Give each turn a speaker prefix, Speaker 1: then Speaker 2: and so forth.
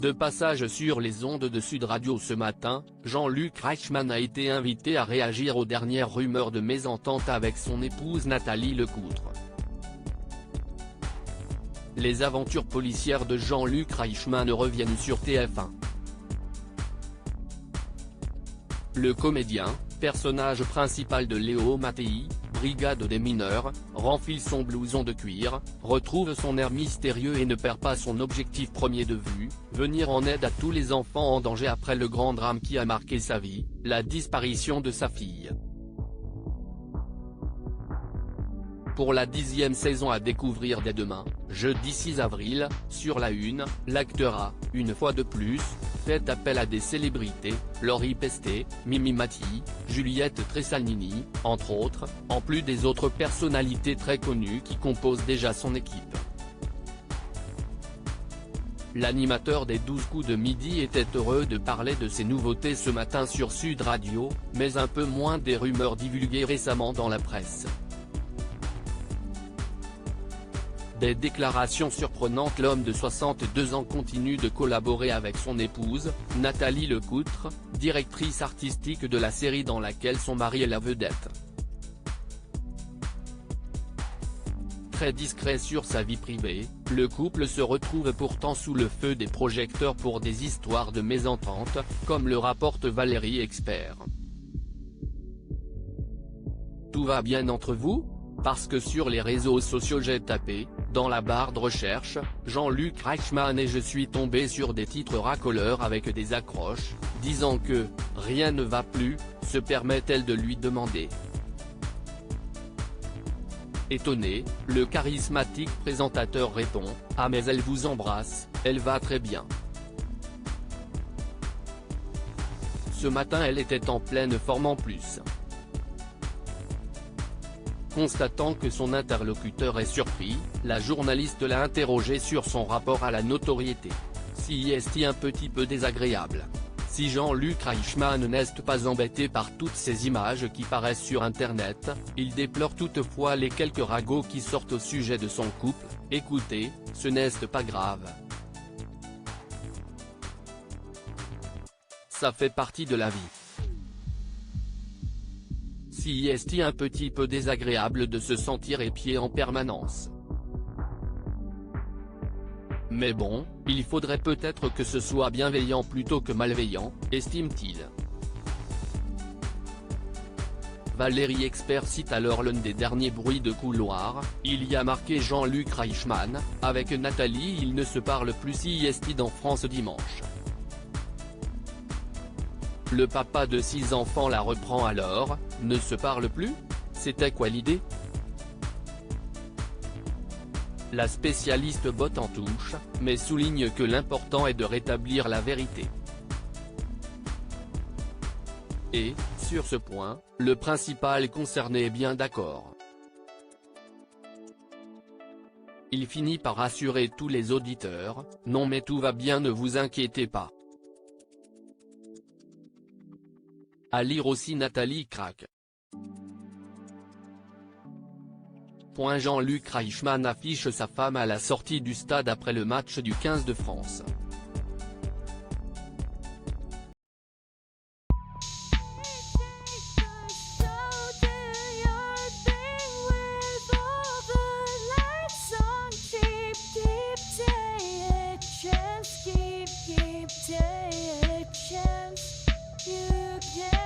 Speaker 1: De passage sur les ondes de Sud Radio ce matin, Jean-Luc Reichmann a été invité à réagir aux dernières rumeurs de mésentente avec son épouse Nathalie Lecoutre. Les aventures policières de Jean-Luc Reichmann reviennent sur TF1. Le comédien, personnage principal de Léo Mattei, Brigade des mineurs, renfile son blouson de cuir, retrouve son air mystérieux et ne perd pas son objectif premier de vue, venir en aide à tous les enfants en danger après le grand drame qui a marqué sa vie, la disparition de sa fille. Pour la 10e saison à découvrir dès demain, jeudi 6 avril, sur La Une, l'acteur a, une fois de plus, fait appel à des célébrités, Laurie Pestet, Mimi Mati, Juliette Tressalnini, entre autres, en plus des autres personnalités très connues qui composent déjà son équipe. L'animateur des 12 coups de midi était heureux de parler de ses nouveautés ce matin sur Sud Radio, mais un peu moins des rumeurs divulguées récemment dans la presse. Des déclarations surprenantes. L'homme de 62 ans continue de collaborer avec son épouse, Nathalie Lecoutre, directrice artistique de la série dans laquelle son mari est la vedette. Très discret sur sa vie privée, le couple se retrouve pourtant sous le feu des projecteurs pour des histoires de mésentente, comme le rapporte Valérie Expert. Tout va bien entre vous ? Parce que sur les réseaux sociaux j'ai tapé, dans la barre de recherche, Jean-Luc Reichmann et je suis tombé sur des titres racoleurs avec des accroches, disant que « rien ne va plus », se permet-elle de lui demander. Étonné, le charismatique présentateur répond « Ah mais elle vous embrasse, elle va très bien ». Ce matin elle était en pleine forme en plus. Constatant que son interlocuteur est surpris, la journaliste l'a interrogé sur son rapport à la notoriété. Si est-il un petit peu désagréable? Si Jean-Luc Reichmann n'est pas embêté par toutes ces images qui paraissent sur internet, il déplore toutefois les quelques ragots qui sortent au sujet de son couple. Écoutez, ce n'est pas grave. Ça fait partie de la vie. Si est-il un petit peu désagréable de se sentir épié en permanence. Mais bon, il faudrait peut-être que ce soit bienveillant plutôt que malveillant, estime-t-il. Valérie Expert cite alors l'un des derniers bruits de couloir, il y a marqué Jean-Luc Reichmann, avec Nathalie il ne se parle plus. Si est-il en France dimanche. Le papa de 6 enfants la reprend alors, ne se parle plus? C'était quoi l'idée? La spécialiste botte en touche, mais souligne que l'important est de rétablir la vérité. Et, sur ce point, le principal concerné est bien d'accord. Il finit par rassurer tous les auditeurs, non mais tout va bien, ne vous inquiétez pas. À lire aussi Nathalie craque. Jean-Luc Reichmann affiche sa femme à la sortie du stade après le match du 15 de France.
Speaker 2: Yeah.